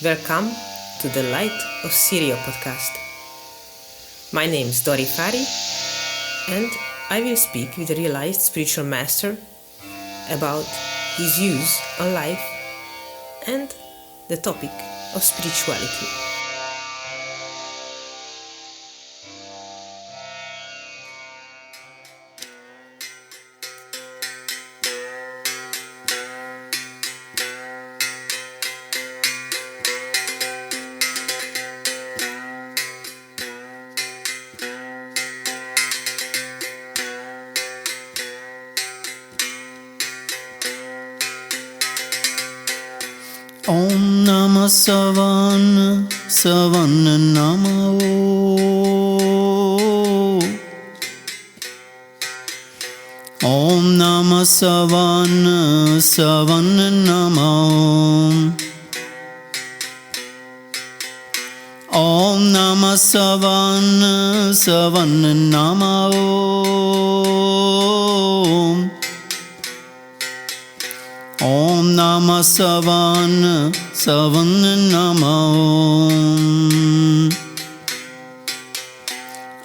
Welcome to the Light of Sirio podcast. My name is Dori Fari and I will speak with a realized spiritual master about his views on life and the topic of spirituality. Om Namah Savan Namah Om Namah Savan Namah Om Namah Savan Namah Om Namah Savan Namah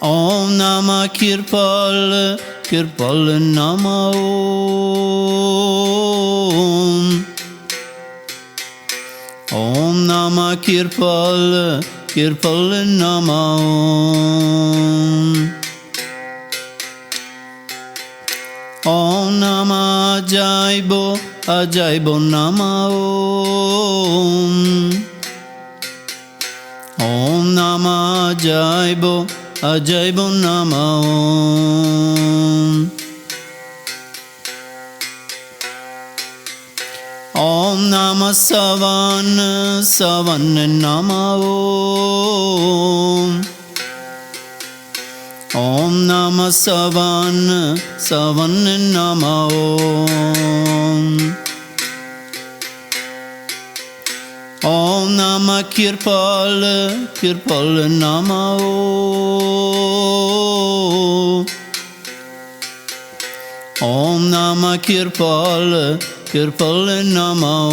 Om Namah Kirpal Namah Om Namah Kirpal Namah Om Namah Ajaibo Namah Om Namah Ajaibo Namah Om Namah Savan Namah Om Namah Savan Namah Om Namah Kirpal Namah Om Namah Kirpal Namah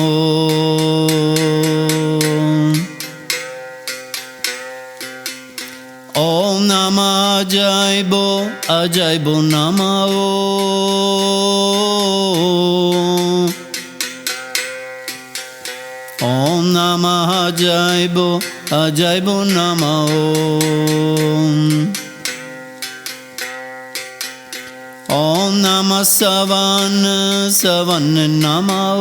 Om Namah Ajaibo Namah Om Namah Ajaibo Namah Om Namah Savan Namah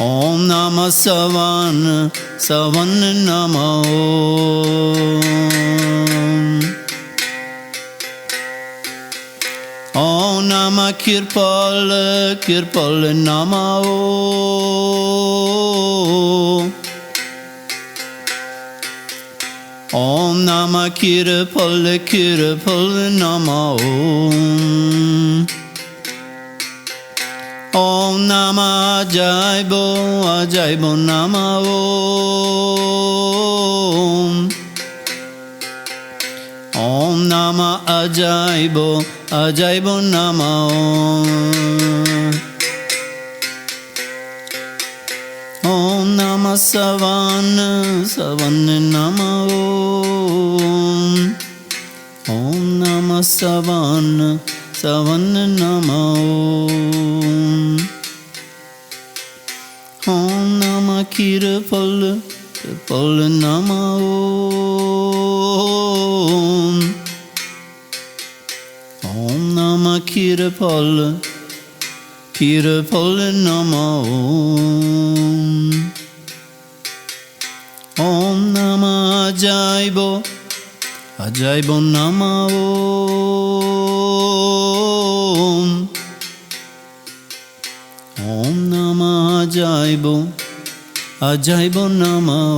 Om Namah Savan Namah Om Namah Kirpal Namah Om Namah Kirpal Namah Om Namah Ajaibo Namah Om Namah Ajaibo Namah Om Namah Savan Namah Om Namah Savan Namah Om Namah Kirpal Namah Om Namah Kirpal Namah Om Namah Ajaibo Namah Om Namah Ajaibo Namah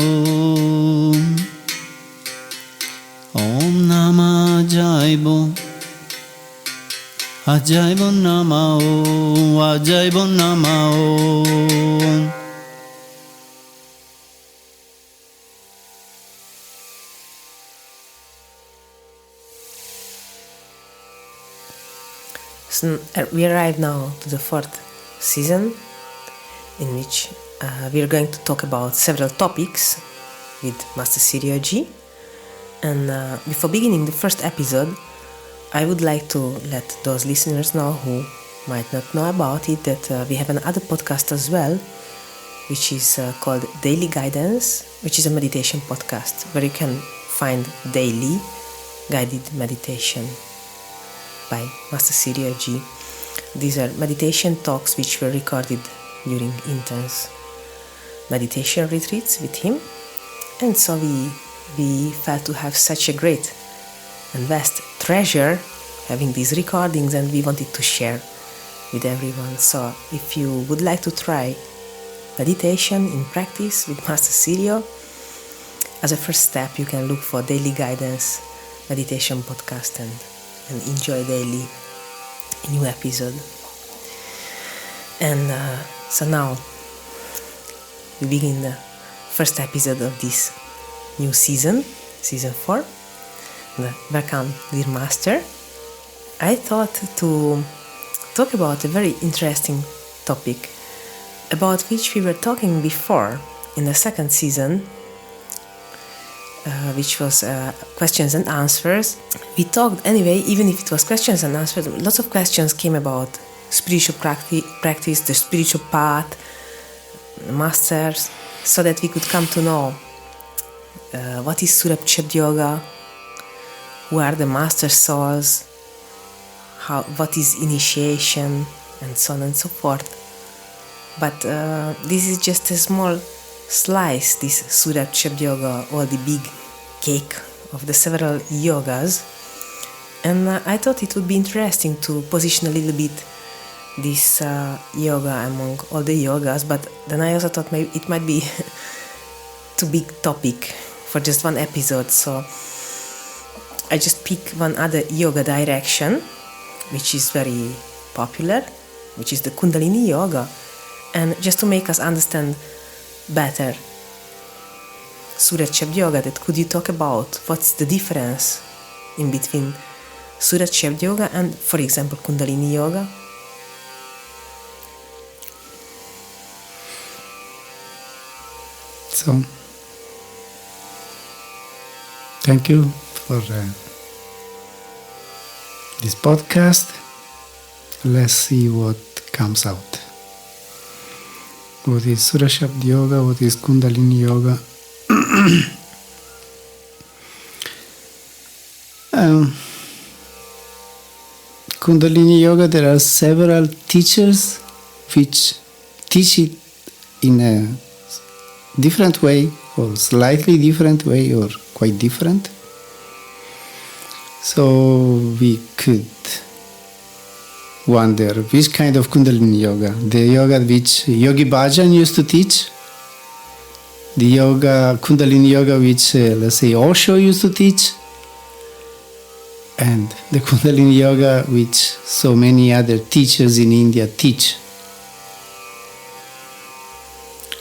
Om Namah Ajaibo Namah So we arrive now to the fourth season in which we are going to talk about several topics with Master Sirio Ji. And before beginning the first episode, I would like to let those listeners know who might not know about it that we have another podcast as well, which is called Daily Guidance, which is a meditation podcast where you can find daily guided meditation by Master Sirio Ji. These are meditation talks which were recorded during intense meditation retreats with him, and so we felt to have such a great and vast treasure having these recordings, and we wanted to share with everyone. So if you would like to try meditation in practice with Master Sirio, as a first step you can look for Daily Guidance meditation podcast and enjoy daily a new episode. And so now we begin the first episode of this new season 4. Welcome, dear Master. I thought to talk about a very interesting topic about which we were talking before in the second season, which was questions and answers. We talked anyway, even if it was questions and answers, lots of questions came about spiritual practice, the spiritual path, masters, so that we could come to know what is Surat Shabd Yoga, who are the master souls, what is initiation, and so on and so forth. But this is just a small slice, this Surat Shabd Yoga, or the big cake of the several yogas. And I thought it would be interesting to position a little bit this yoga among all the yogas, but then I also thought maybe it might be too big topic for just one episode, so I just pick one other yoga direction which is very popular, which is the Kundalini Yoga, and just to make us understand better Surat Shabd Yoga, that could you talk about what's the difference in between Surat Shabd Yoga and, for example, Kundalini Yoga? So, thank you for this podcast. Let's see what comes out. What is Surat Shabd Yoga? What is Kundalini Yoga? Kundalini Yoga, there are several teachers which teach it in a different way, or slightly different way, or quite different. So we could wonder which kind of Kundalini Yoga. The yoga which Yogi Bhajan used to teach, the yoga, Kundalini Yoga which let's say Osho used to teach, and the Kundalini Yoga which so many other teachers in India teach.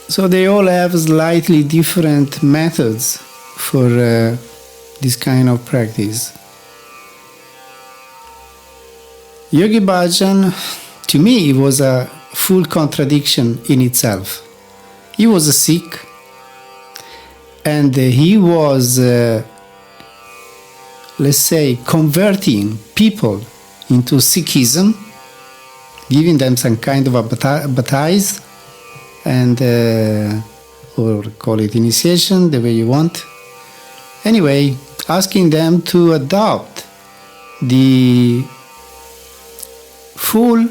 So they all have slightly different methods for this kind of practice. Yogi Bhajan, to me, it was a full contradiction in itself. He was a Sikh, and he was, let's say, converting people into Sikhism, giving them some kind of a baptize, and or call it initiation, the way you want. Anyway, asking them to adopt the full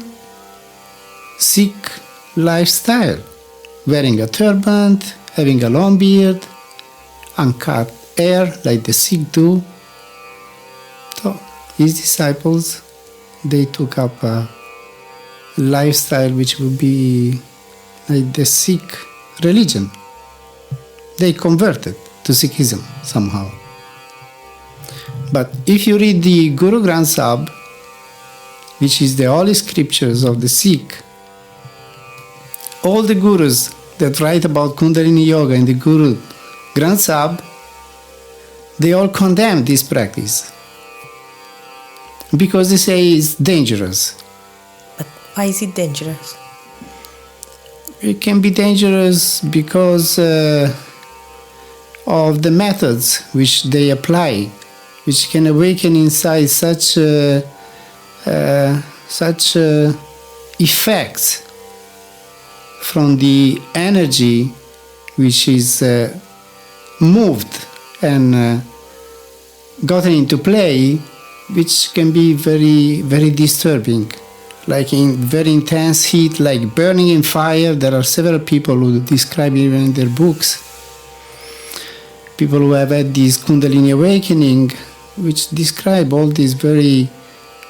Sikh lifestyle, wearing a turban, having a long beard, uncut hair like the Sikh do. So his disciples, they took up a lifestyle which would be like the Sikh religion. They converted to Sikhism somehow. But if you read the Guru Granth Sahib, which is the holy scriptures of the Sikh, all the gurus that write about Kundalini Yoga in the Guru Granth Sahib, they all condemn this practice because they say it's dangerous. But why is it dangerous? it can be dangerous because of the methods which they apply, which can awaken inside such effects from the energy which is moved and gotten into play, which can be very, very disturbing. Like in very intense heat, like burning in fire. There are several people who describe even in their books, people who have had this Kundalini awakening, which describe all these very,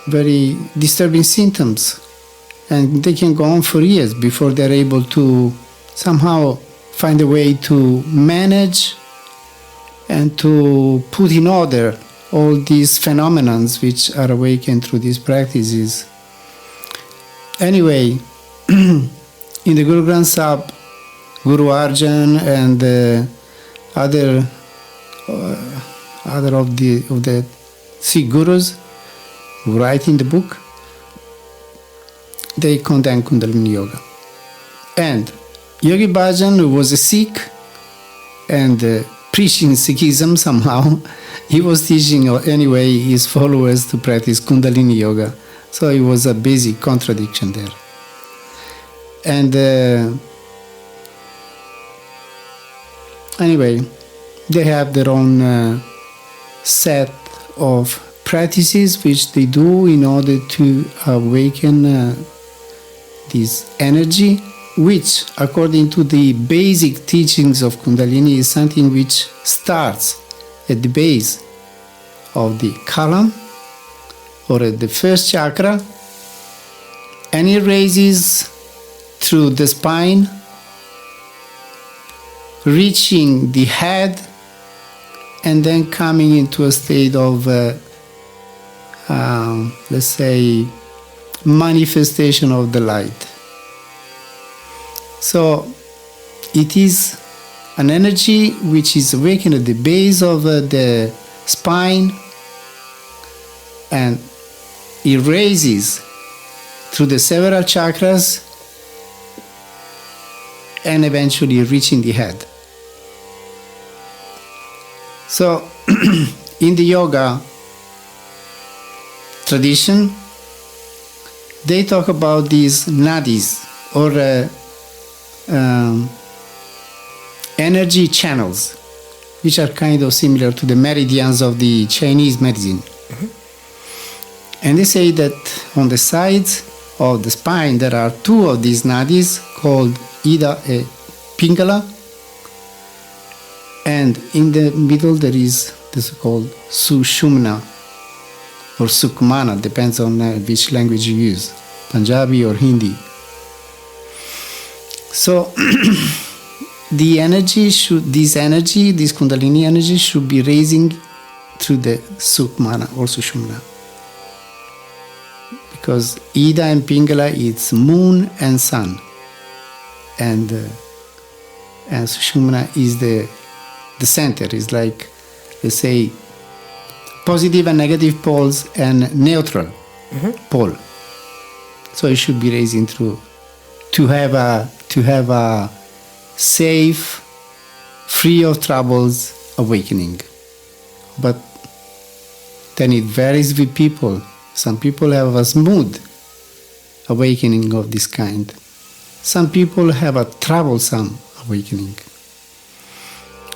very disturbing symptoms. And they can go on for years before they're able to somehow find a way to manage and to put in order all these phenomena which are awakened through these practices. Anyway, in the Guru Granth Sahib, Guru Arjan and other of the Sikh gurus who write in the book, they condemn Kundalini Yoga. And Yogi Bhajan, who was a Sikh and preaching Sikhism somehow, he was teaching anyway his followers to practice Kundalini Yoga. So it was a basic contradiction there. And anyway, they have their own set of practices which they do in order to awaken this energy, which, according to the basic teachings of Kundalini, is something which starts at the base of the column or at the first chakra, and it raises through the spine, reaching the head, and then coming into a state of, let's say, manifestation of the light. So it is an energy which is awakened at the base of the spine, and it raises through the several chakras and eventually reaching the head. So in the yoga tradition, they talk about these nadis or energy channels, which are kind of similar to the meridians of the Chinese medicine. Mm-hmm. And they say that on the sides of the spine there are two of these nadis called Ida and Pingala, and in the middle there is this called Sushumna or Sukmana, depends on which language you use, Punjabi or Hindi. So this Kundalini energy should be raising through the Sukmana or Sushumna. Because Ida and Pingala, it's moon and sun. And Sushumna is the center, is like, let's say, positive and negative poles and neutral pole. So it should be raising through to have a safe, free of troubles awakening. But then it varies with people. Some people have a smooth awakening of this kind. Some people have a troublesome awakening.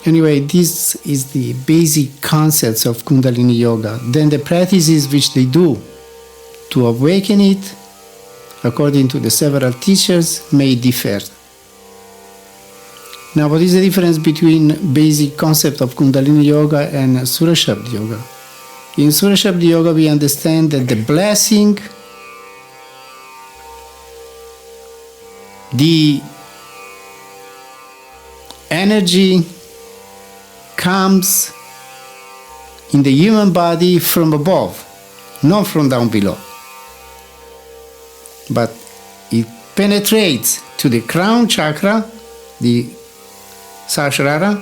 Anyway, this is the basic concepts of Kundalini Yoga. Then the practices which they do to awaken it, according to the several teachers, may differ. Now, what is the difference between basic concept of Kundalini Yoga and Surat Shabd Yoga? In Surat Shabd Yoga, we understand that the blessing, the energy comes in the human body from above, not from down below. But it penetrates to the crown chakra, the Sahasrara,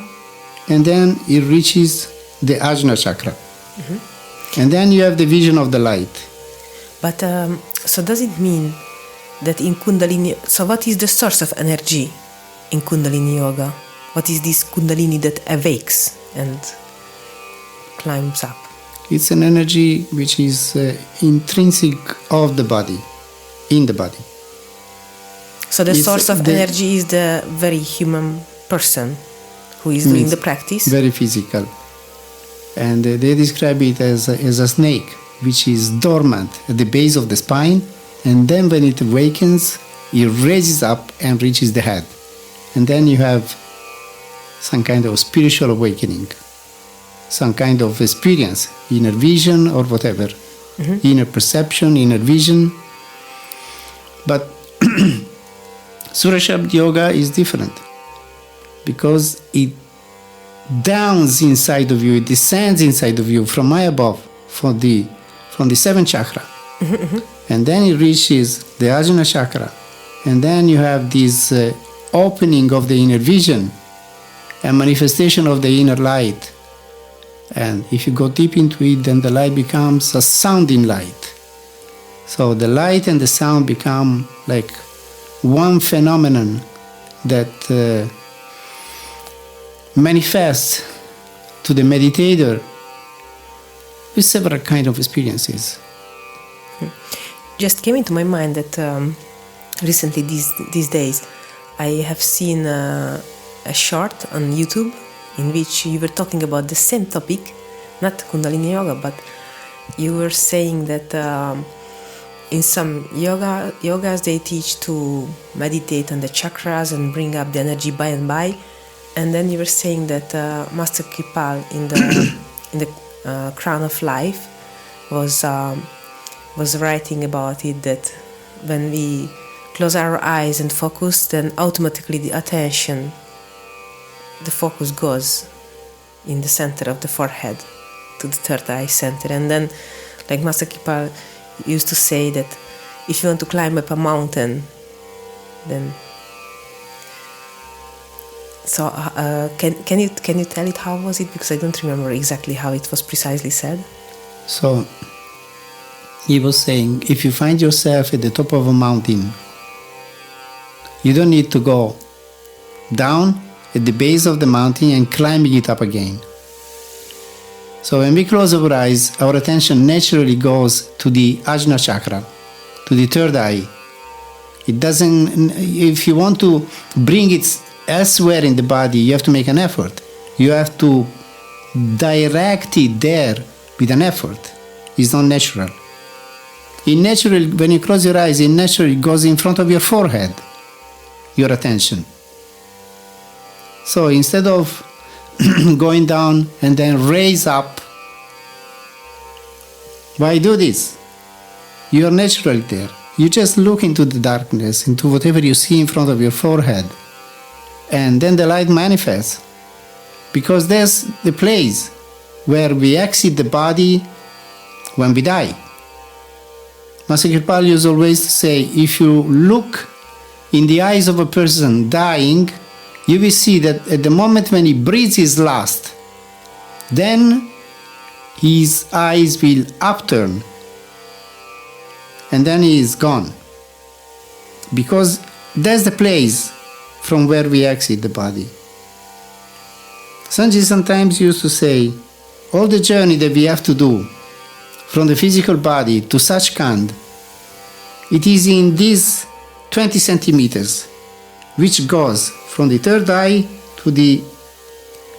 and then it reaches the Ajna chakra. Mm-hmm. And then you have the vision of the light. But so does it mean that in Kundalini, so what is the source of energy in Kundalini Yoga? What is this Kundalini that awakes and climbs up? It's an energy which is intrinsic of the body, in the body. So the source of energy is the very human person who is doing the practice? Very physical. And they describe it as a snake, which is dormant at the base of the spine, and then when it awakens, it raises up and reaches the head. And then you have some kind of spiritual awakening, some kind of experience, inner vision or whatever, inner perception, inner vision. But Surat Shabd Yoga is different because it downs inside of you, it descends inside of you from high above, from the seventh chakra. And then it reaches the Ajna chakra. And then you have this opening of the inner vision and manifestation of the inner light. And if you go deep into it, then the light becomes a sounding light. So the light and the sound become like one phenomenon that manifests to the meditator with several kinds of experiences. Just came into my mind that recently these days I have seen a short on YouTube in which you were talking about the same topic, not Kundalini Yoga, but you were saying that in some yogas they teach to meditate on the chakras and bring up the energy by and by, and then you were saying that Master Kripal in the Crown of Life was writing about it, that when we close our eyes and focus, then automatically the attention, the focus goes in the center of the forehead to the third eye center. And then, like Master Kripal used to say that if you want to climb up a mountain, then so can you tell it, how was it, because I don't remember exactly how it was precisely said. So he was saying, if you find yourself at the top of a mountain, you don't need to go down at the base of the mountain and climbing it up again. So when we close our eyes, our attention naturally goes to the Ajna chakra, to the third eye. It doesn't, if you want to bring it elsewhere in the body, you have to make an effort. You have to direct it there with an effort. It's not natural. In natural, when you close your eyes, it naturally goes in front of your forehead, your attention. So instead of going down and then raise up, why do this? You are naturally there. You just look into the darkness, into whatever you see in front of your forehead, and then the light manifests. Because there's the place where we exit the body when we die. Master Kripal used always to say, if you look in the eyes of a person dying, you will see that at the moment when he breathes his last, then his eyes will upturn and then he is gone. Because that's the place from where we exit the body. Sanji sometimes used to say, all the journey that we have to do from the physical body to Sachkhand, it is in these 20 centimeters, which goes from the third eye to the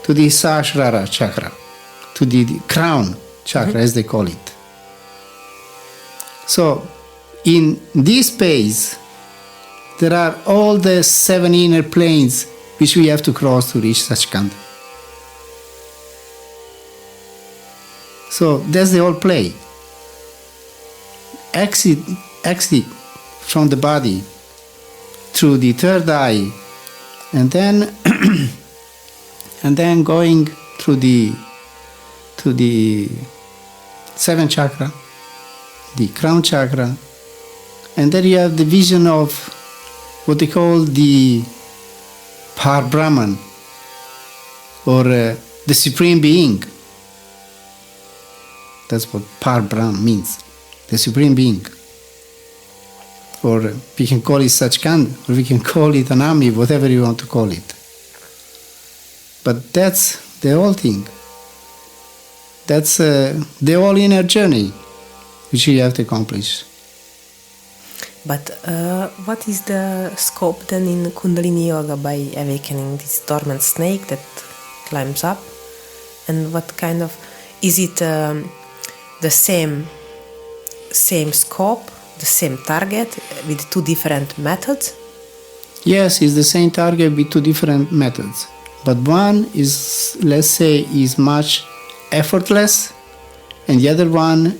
Sahasrara chakra, to the crown chakra, as they call it. So, in this space, there are all the 7 inner planes which we have to cross to reach Sachkhand. So, that's the whole play. Exit from the body through the third eye, and then going through to the seventh chakra, the crown chakra, and then you have the vision of what they call the Par Brahman, or the Supreme Being. That's what Par Brahman means, the Supreme Being. or we can call it Sachkhand, or we can call it Anami, whatever you want to call it. But that's the whole thing. That's the whole inner journey which you have to accomplish. But what is the scope then in Kundalini Yoga by awakening this dormant snake that climbs up? And what kind of, is it the same scope, the same target with two different methods? Yes, it's the same target with two different methods. But one is, let's say, is much effortless, and the other one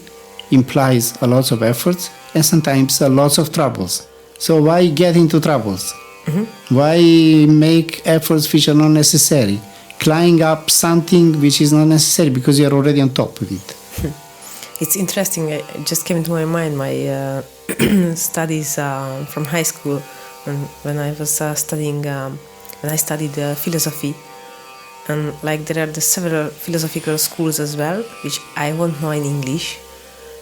implies a lot of efforts and sometimes a lot of troubles. So why get into troubles? Mm-hmm. Why make efforts which are not necessary? Climbing up something which is not necessary because you are already on top of it. It's interesting. It just came into my mind my studies from high school when I was studying. When I studied philosophy, and like there are the several philosophical schools as well, which I won't know in English,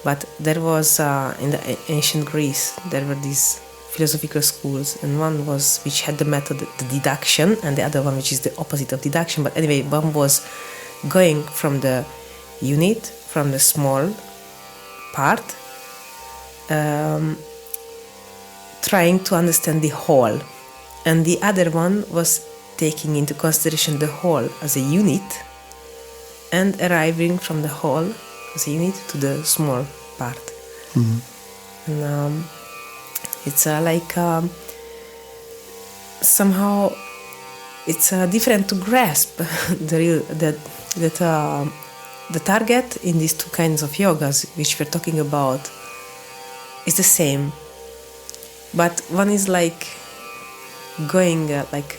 but there was in the ancient Greece there were these philosophical schools, and one was which had the method the deduction, and the other one which is the opposite of deduction. But anyway, one was going from the unit, from the small part, trying to understand the whole. And the other one was taking into consideration the whole as a unit and arriving from the whole as a unit to the small part. Mm-hmm. And it's like somehow it's different to grasp the target in these two kinds of yogas which we're talking about is the same, but one is like going like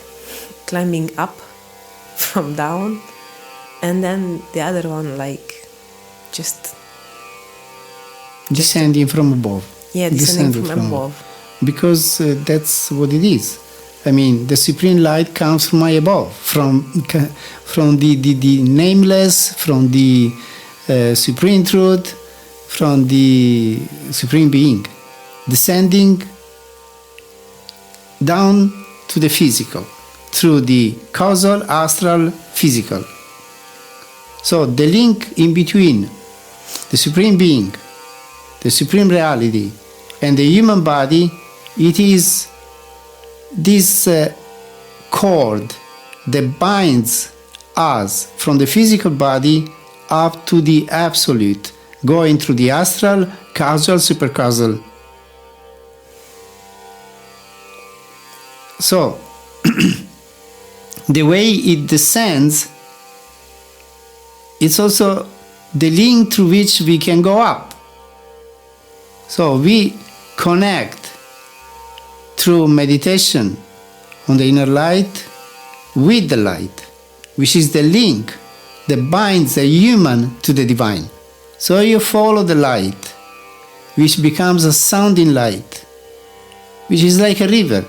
climbing up from down, and then the other one like just descending from above. Yeah, descending from above. Because that's what it is. I mean, the supreme light comes from above, from the nameless, from the supreme truth, from the supreme being, descending down to the physical, through the causal, astral, physical. So the link in between the Supreme Being, the Supreme Reality, and the human body, it is this cord that binds us from the physical body up to the Absolute, going through the astral, causal, supercausal. So, the way it descends, it's also the link through which we can go up. So we connect through meditation on the inner light with the light, which is the link that binds the human to the divine. So you follow the light, which becomes a sounding light, which is like a river.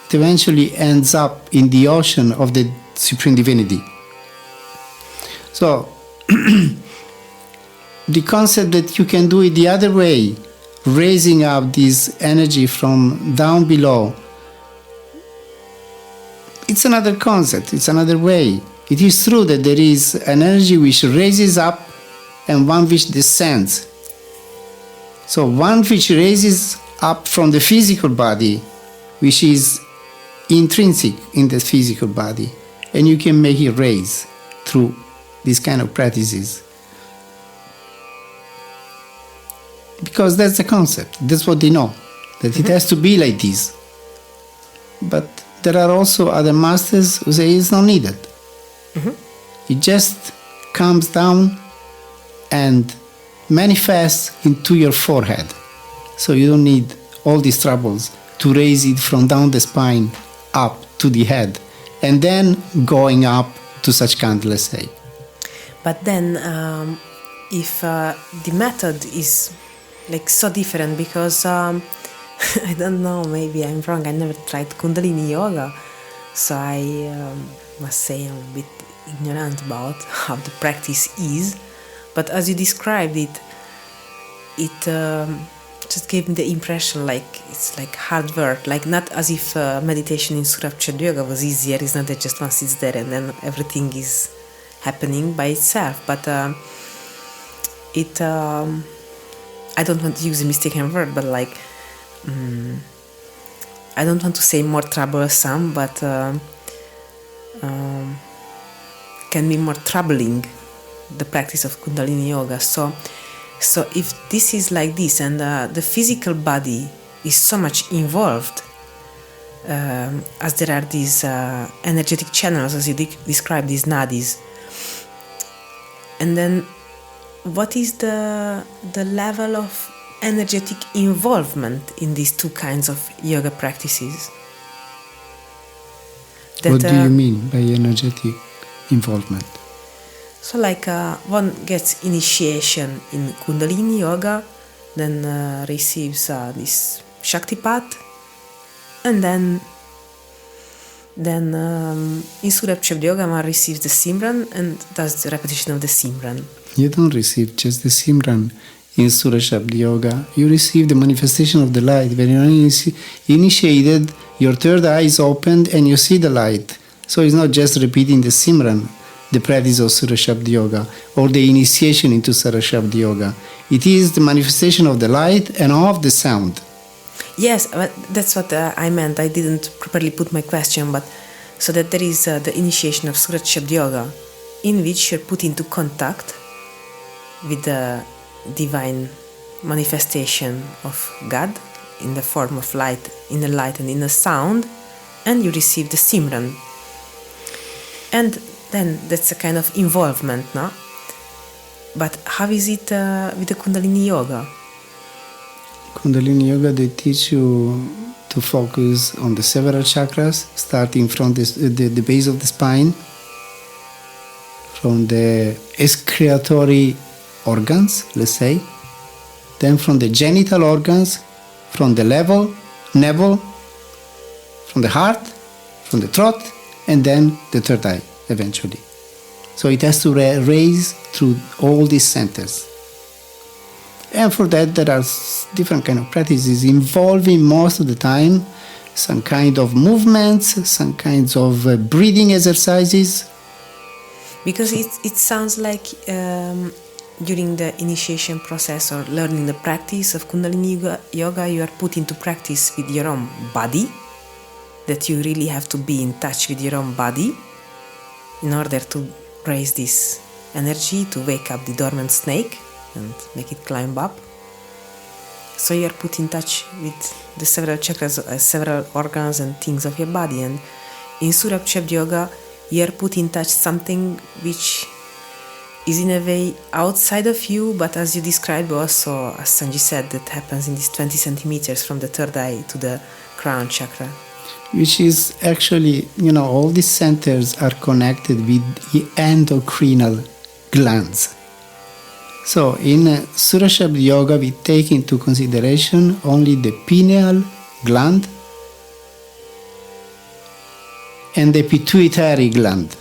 It eventually ends up in the ocean of the Supreme Divinity. So, the concept that you can do it the other way, raising up this energy from down below, it's another concept, it's another way. It is true that there is an energy which raises up and one which descends. So one which raises up from the physical body, which is intrinsic in the physical body, and you can make it raise through these kind of practices. Because that's the concept, that's what they know, that it has to be like this. But there are also other masters who say it's not needed. It just comes down and manifests into your forehead. So you don't need all these troubles to raise it from down the spine up to the head, and then going up to Sachkhand, let's say. But then, if the method is like so different, because I don't know, maybe I'm wrong. I never tried Kundalini Yoga, so I must say I'm a bit ignorant about how the practice is. But as you described it just gave me the impression like it's like hard work, like not as if meditation in Surat Shabd Yoga was easier. It's not that just one sits there and then everything is happening by itself, but it I don't want to use a mistaken word, but like I don't want to say more troublesome, but can be more troubling, the practice of Kundalini Yoga. So if this is like this, and the physical body is so much involved, as there are these energetic channels, as you describe, these nadis, and then what is the level of energetic involvement in these two kinds of yoga practices? What do you mean by energetic involvement? So like one gets initiation in Kundalini Yoga, then receives this Shaktipat, and then in Surat Shabd Yoga one receives the Simran and does the repetition of the Simran. You don't receive just the Simran in Surat Shabd Yoga. You receive the manifestation of the light. When you're initiated, your third eye is opened and you see the light. So it's not just repeating the Simran, the practice of Surat Shabd Yoga, or the initiation into Surat Shabd Yoga. It is the manifestation of the light and of the sound. Yes, but that's what I meant. I didn't properly put my question, but so that there is the initiation of Surat Shabd Yoga, in which you're put into contact with the divine manifestation of God in the form of light, in the light and in the sound, and you receive the Simran. And then that's a kind of involvement, no? But how is it with the Kundalini Yoga? Kundalini Yoga, they teach you to focus on the several chakras, starting from the base of the spine, from the excretory organs, let's say, then from the genital organs, from the navel, from the heart, from the throat, and then the third eye eventually. So it has to raise through all these centers. And for that there are different kind of practices involving most of the time some kind of movements, some kinds of breathing exercises. Because it sounds like during the initiation process or learning the practice of Kundalini Yoga, you are put into practice with your own body, that you really have to be in touch with your own body in order to raise this energy, to wake up the dormant snake and make it climb up. So you are put in touch with the several chakras, several organs and things of your body. And in Surat Shabd Yoga, you are put in touch something which is in a way outside of you, but as you described also, as Sanji said, that happens in these 20 centimeters from the third eye to the crown chakra. Which is actually, all these centers are connected with the endocrinal glands. So in Surat Shabd Yoga, we take into consideration only the pineal gland and the pituitary gland.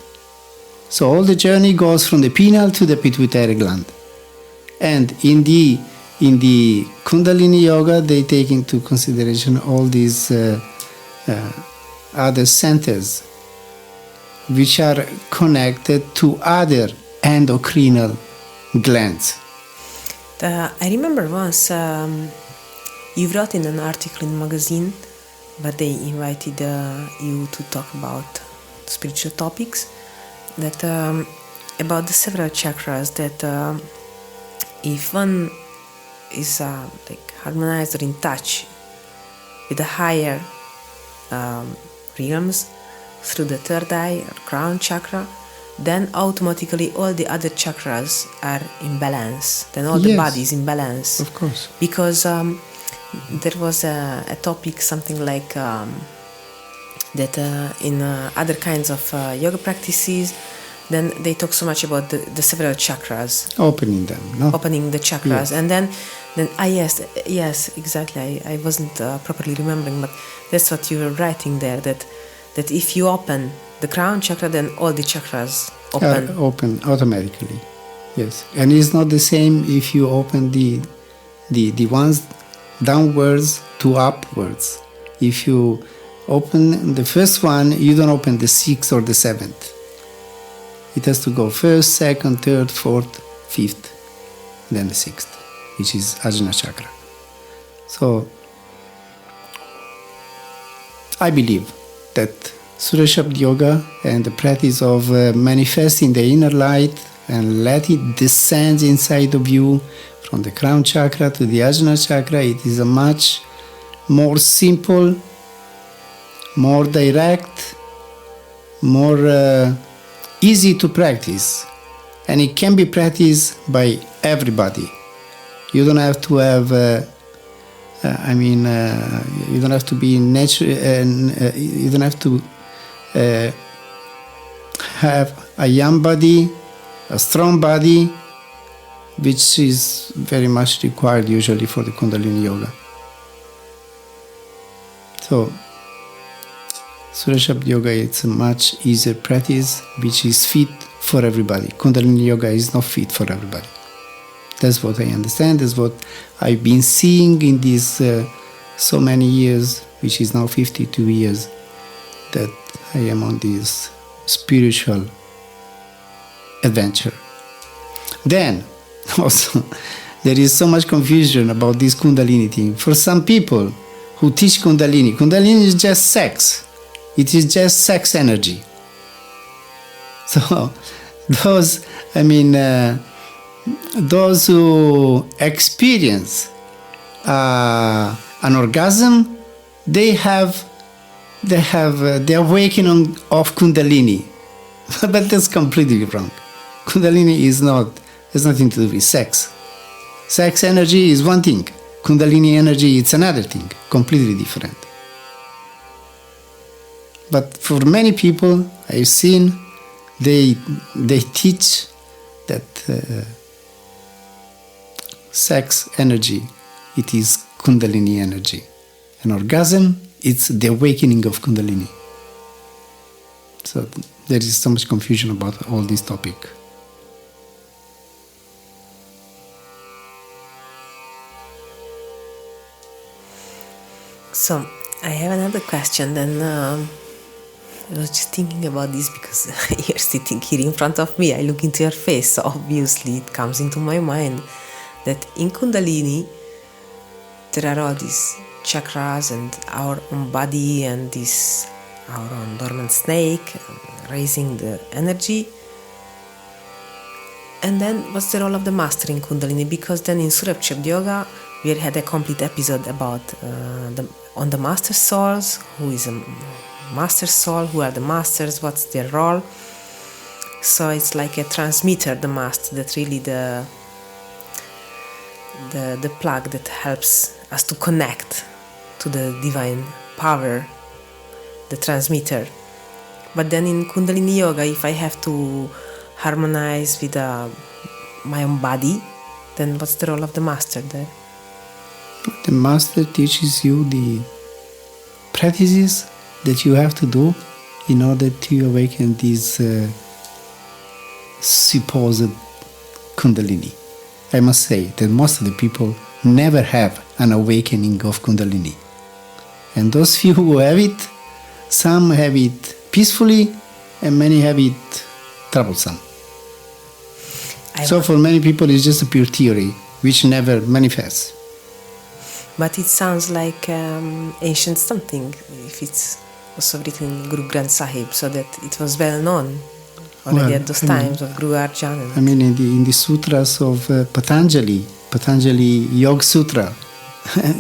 So all the journey goes from the pineal to the pituitary gland. And in the Kundalini Yoga, they take into consideration all these other centers which are connected to other endocrinal glands. I remember once you wrote in an article in a magazine, but they invited you to talk about spiritual topics, that about the several chakras, that if one is harmonized or in touch with the higher realms through the third eye or crown chakra, then automatically all the other chakras are in balance. Then all the body is in balance. Of course. Because there was a topic, something like that in other kinds of yoga practices, then they talk so much about the several chakras. Opening them, no? Opening the chakras. Yes. And then yes, exactly. I wasn't properly remembering, but that's what you were writing there, that if you open the crown chakra, then all the chakras open. Open automatically, yes. And it's not the same if you open the ones downwards to upwards. If you open the first one, you don't open the sixth or the seventh. It has to go first, second, third, fourth, fifth, then the sixth, which is Ajna chakra. So I believe that Surat Shabd Yoga and the practice of manifesting the inner light and let it descend inside of you from the crown chakra to the Ajna chakra, it is a much more simple, more direct, more easy to practice, and it can be practiced by everybody. You don't have to have you don't have to be natural, you don't have to have a young body, a strong body, which is very much required usually for the Kundalini Yoga. So Surat Shabd Yoga, it's a much easier practice which is fit for everybody. Kundalini Yoga is not fit for everybody. That's what I understand. That's what I've been seeing in these so many years, which is now 52 years, that I am on this spiritual adventure. Then, also, there is so much confusion about this Kundalini thing. For some people who teach Kundalini, Kundalini is just sex. It is just sex energy. So, those who experience an orgasm, they have the awakening of Kundalini. But that's completely wrong. Kundalini has nothing to do with sex. Sex energy is one thing. Kundalini energy is another thing, completely different. But for many people I've seen, they teach that sex energy, it is Kundalini energy. An orgasm, it's the awakening of Kundalini. So there is so much confusion about all this topic. So I have another question. Then I was just thinking about this because you're sitting here in front of me. I look into your face, so obviously it comes into my mind that in Kundalini there are all these chakras and our own body and this our own dormant snake raising the energy. And then what's the role of the master in Kundalini? Because then in Surat Shabd Yoga we had a complete episode about the master souls, who is a master soul, who are the masters, what's their role. So it's like a transmitter, the master, that really the plug that helps us to connect to the divine power, the transmitter. But then in Kundalini Yoga, if I have to harmonize with my own body, then what's the role of the master there? The master teaches you the practices that you have to do in order to awaken this supposed Kundalini. I must say that most of the people never have an awakening of Kundalini. And those few who have it, some have it peacefully and many have it troublesome. So for many people it's just a pure theory which never manifests. But it sounds like ancient something, if it's also written in Guru Granth Sahib, so that it was well known already at those times of Guru Arjan. In the sutras of Patanjali Yoga Sutra,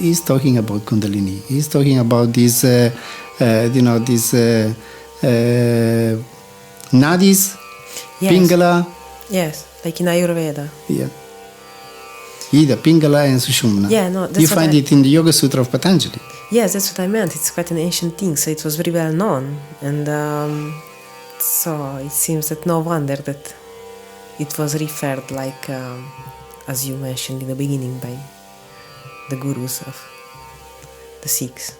he's talking about Kundalini. He's talking about these, nadis, Yes. Pingala. Yes, like in Ayurveda. Yeah. Ida, Pingala and Sushumna. Yeah, no, that's you find it in the Yoga Sutra of Patanjali. Yes, that's what I meant. It's quite an ancient thing, so it was very well known. And so it seems that no wonder that it was referred like, as you mentioned in the beginning, by the gurus of the Sikhs.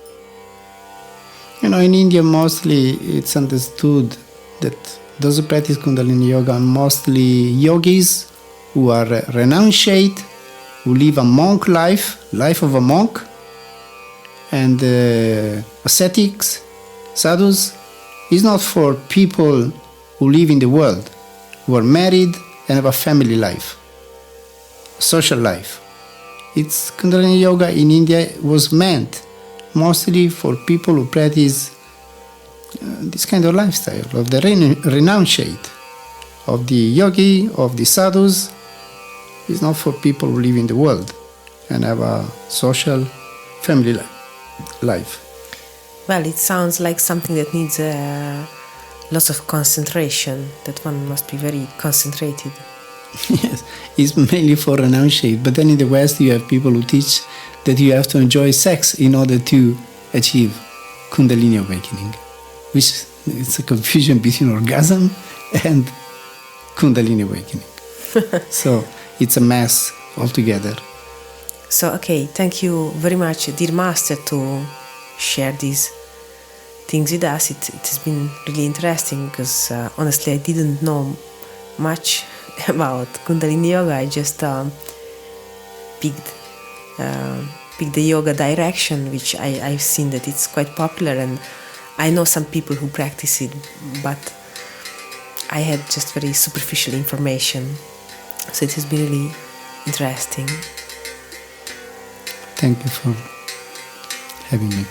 In India mostly it's understood that those who practice Kundalini Yoga are mostly yogis who are renunciate who live a monk life of a monk, and ascetics, sadhus, is not for people who live in the world, who are married and have a family life, social life. It's Kundalini Yoga in India was meant mostly for people who practice this kind of lifestyle, of the renunciate, of the yogi, of the sadhus. It's not for people who live in the world and have a social family life. Well, it sounds like something that needs lots of concentration, that one must be very concentrated. Yes, it's mainly for renunciate. But then in the West, you have people who teach that you have to enjoy sex in order to achieve Kundalini awakening, which is a confusion between orgasm and Kundalini awakening. So it's a mess altogether. So, okay, thank you very much, dear Master, to share these things with us. It has been really interesting because honestly I didn't know much about Kundalini Yoga. I just picked the yoga direction, which I've seen that it's quite popular, and I know some people who practice it, but I had just very superficial information. So it has been really interesting. Thank you for having me.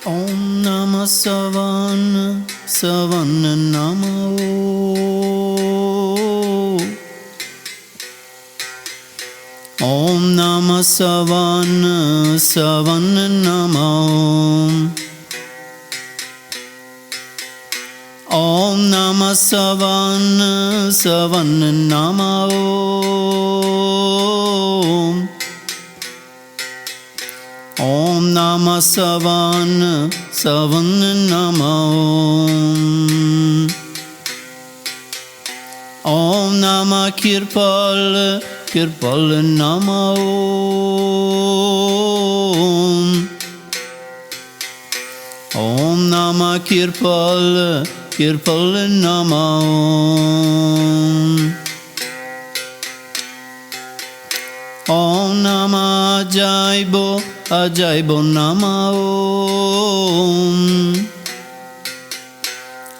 Om Namah Savan Savan Namo. Om Namah Savan Savan Namo. Om Namah Savan Savan Namo. Om Namah Savan Savan Namo. Om Namah Kirpal Kirpal Namo. Om Namah Kirpal Kirpal Namo. Om Namah Ajaibo Ajaibo Namo.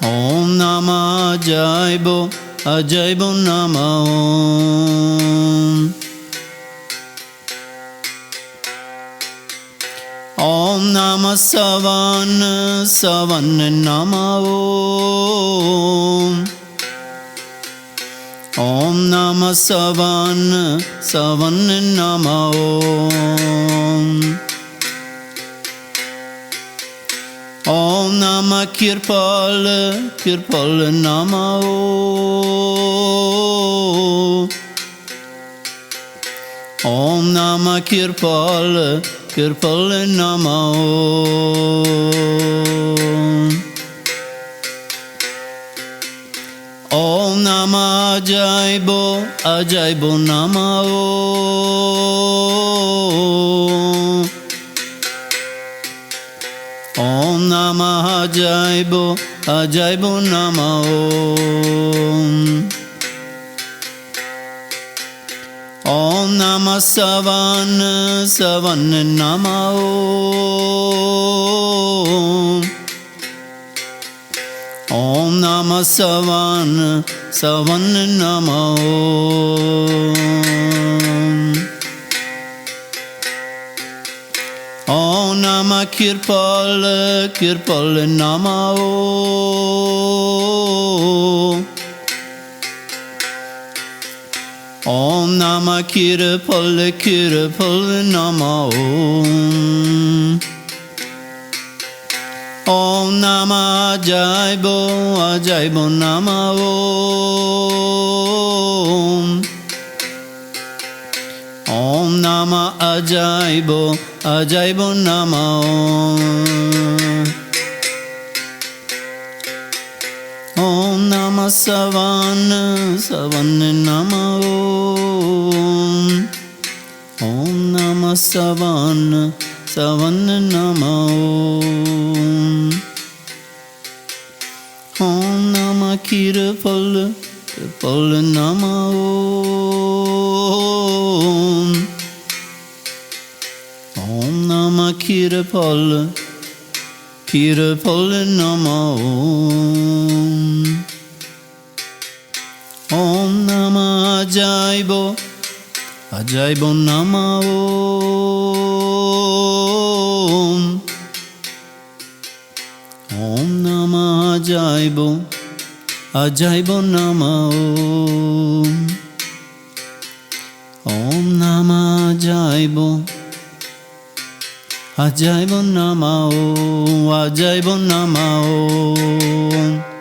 Om Namah Ajaibo Ajaibo Namo. Om Namah Savan Savan Namo. Om Namah Savan Savan Namo. Om Namah Kirpal Kirpal Namo. Om Namah Kirpal Kirpal Namo. Om Namah Ajaibo Ajaibo Namo. Om Namah Ajaibo Ajaibo Namo. Om Namah Savan Savan Namo. Om Namah Savan Savan Namo. Om Namah Kirpal Kirpal Namo. Om Namah Kirpal Kirpal Namo. Om Namah Ajaibo Ajaibo Namo. Om Namah Ajaibo Ajaibo Namo. Om Namah Savan Savan Namo. Om Namah Savan Savan Namo. Om Namah Kirpal Pol Nama Om. Om Nama Kirapol Nama Om. Om Nama Ajaibo Nama Om. Om Nama Ajaibo Nama Om. Om Nama Ajaibo Nama Om. Ajaibo Nama Om.